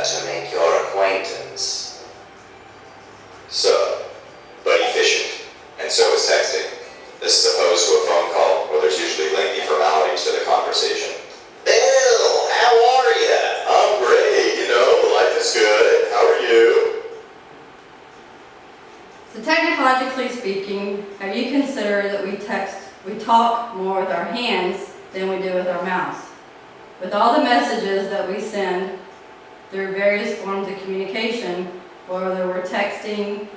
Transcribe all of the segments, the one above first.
to make your acquaintance. So, but efficient. And so is texting. This is opposed to a phone call where there's usually lengthy formalities to the conversation. Bill, how are ya? I'm great, life is good. How are you? So technologically speaking, have you considered that we talk more with our hands than we do with our mouths? With all the messages that we send through various forms of communication, whether we're texting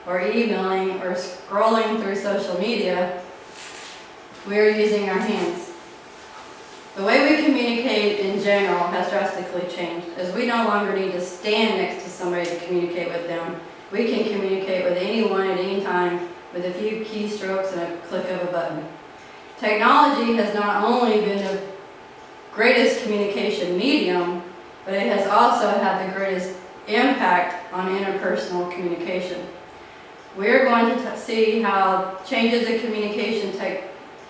or emailing or scrolling through social media, we're using our hands. The way we communicate in general has drastically changed, as we no longer need to stand next to somebody to communicate with them. We can communicate with anyone at any time with a few keystrokes and a click of a button. Technology has not only been the greatest communication medium, but it has also had the greatest impact on interpersonal communication. We're going to see how changes in communication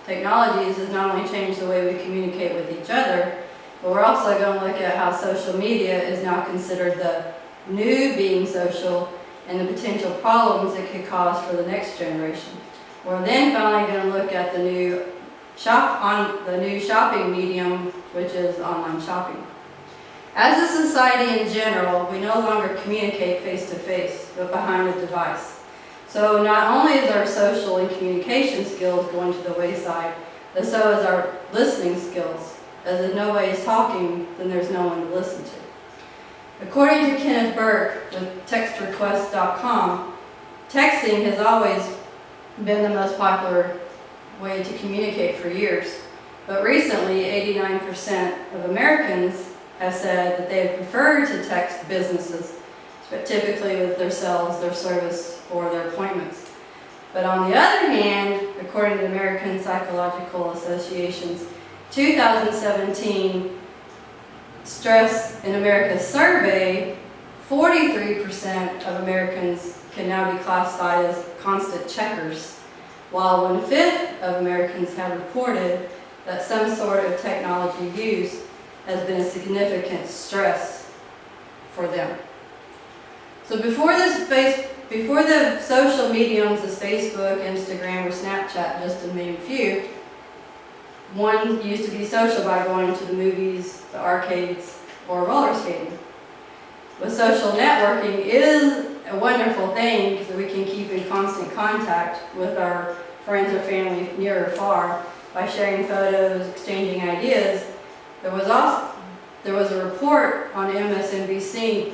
technologies has not only changed the way we communicate with each other, but we're also going to look at how social media is now considered the new being social and the potential problems it could cause for the next generation. We're then finally going to look at the new shopping medium, which is online shopping. As a society in general, we no longer communicate face-to-face, but behind a device. So not only is our social and communication skills going to the wayside, but so is our listening skills. As if nobody is talking, then there's no one to listen to. According to Kenneth Burke with TextRequest.com, texting has always been the most popular way to communicate for years. But recently, 89% of Americans have said that they prefer to text businesses, but typically with their sales, their service, or their appointments. But on the other hand, according to the American Psychological Association's 2017 Stress in America survey, 43% of Americans can now be classified as constant checkers, while 1/5 of Americans have reported that some sort of technology use has been a significant stress for them. So before the social mediums as Facebook, Instagram, or Snapchat, just to name a few, one used to be social by going to the movies, the arcades, or roller skating. But social networking is a wonderful thing because we can keep in constant contact with our friends or family near or far by sharing photos, exchanging ideas. There was a report on MSNBC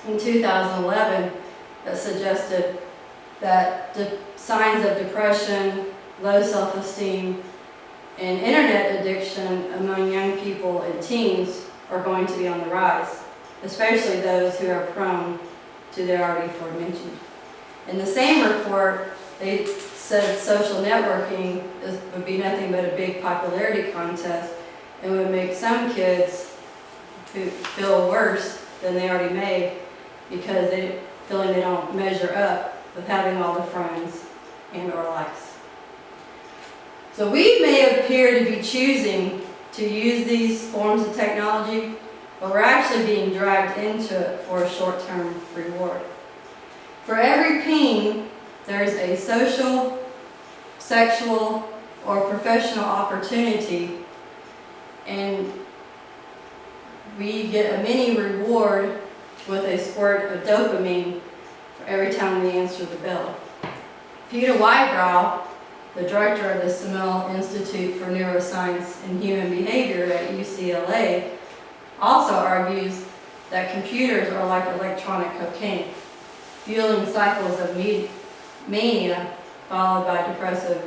in 2011 that suggested that the signs of depression, low self-esteem, and internet addiction among young people and teens are going to be on the rise, especially those who are prone to the already aforementioned. In the same report, they said social networking would be nothing but a big popularity contest and would make some kids who feel worse than they already made because they feeling they don't measure up with having all the friends and or likes. So we may appear to be choosing to use these forms of technology, but we're actually being dragged into it for a short-term reward. For every ping, there's a social, sexual, or professional opportunity, and we get a mini reward with a squirt of dopamine for every time we answer the bell. Peter Wybrow, the director of the Semel Institute for Neuroscience and Human Behavior at UCLA, also argues that computers are like electronic cocaine, fueling cycles of mania followed by depressive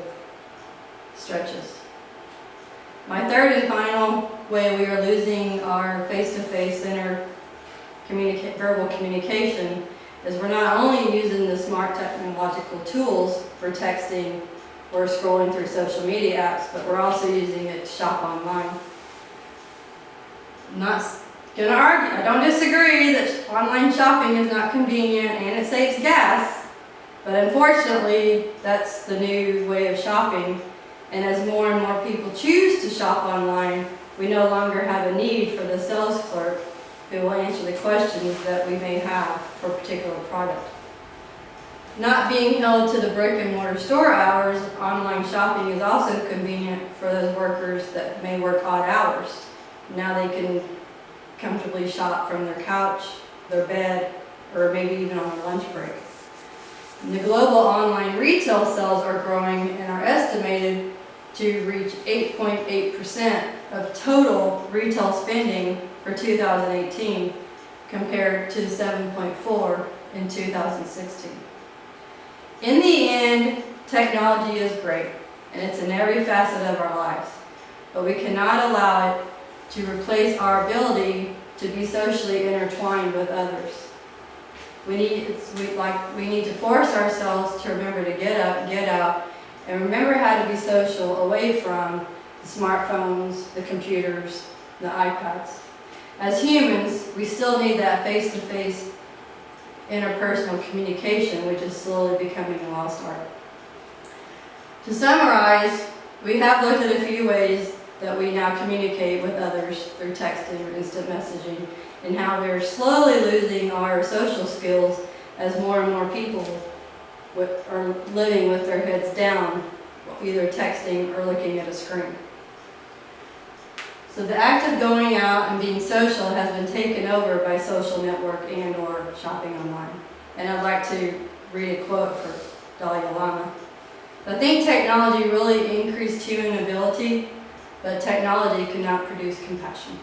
stretches. My third and final way we are losing our face-to-face verbal communication is we're not only using the smart technological tools for texting or scrolling through social media apps, but we're also using it to shop online. I'm not going to argue, I don't disagree that online shopping is not convenient and it saves gas, but unfortunately that's the new way of shopping, and as more and more people choose to shop online, we no longer have a need for the sales clerk who will answer the questions that we may have for a particular product. Not being held to the brick and mortar store hours, online shopping is also convenient for those workers that may work odd hours. Now they can comfortably shop from their couch, their bed, or maybe even on a lunch break. And the global online retail sales are growing and are estimated to reach 8.8% of total retail spending for 2018 compared to 7.4% in 2016. In the end, technology is great and it's in every facet of our lives, but we cannot allow it to replace our ability to be socially intertwined with others. We need to force ourselves to remember to get up, get out, and remember how to be social away from the smartphones, the computers, the iPads. As humans, we still need that face-to-face interpersonal communication, which is slowly becoming a lost art. To summarize, we have looked at a few ways that we now communicate with others through texting or instant messaging, and how we're slowly losing our social skills as more and more people are living with their heads down, either texting or looking at a screen. So the act of going out and being social has been taken over by social network and or shopping online. And I'd like to read a quote for Dalai Lama. I think technology really increased human ability, but technology cannot produce compassion.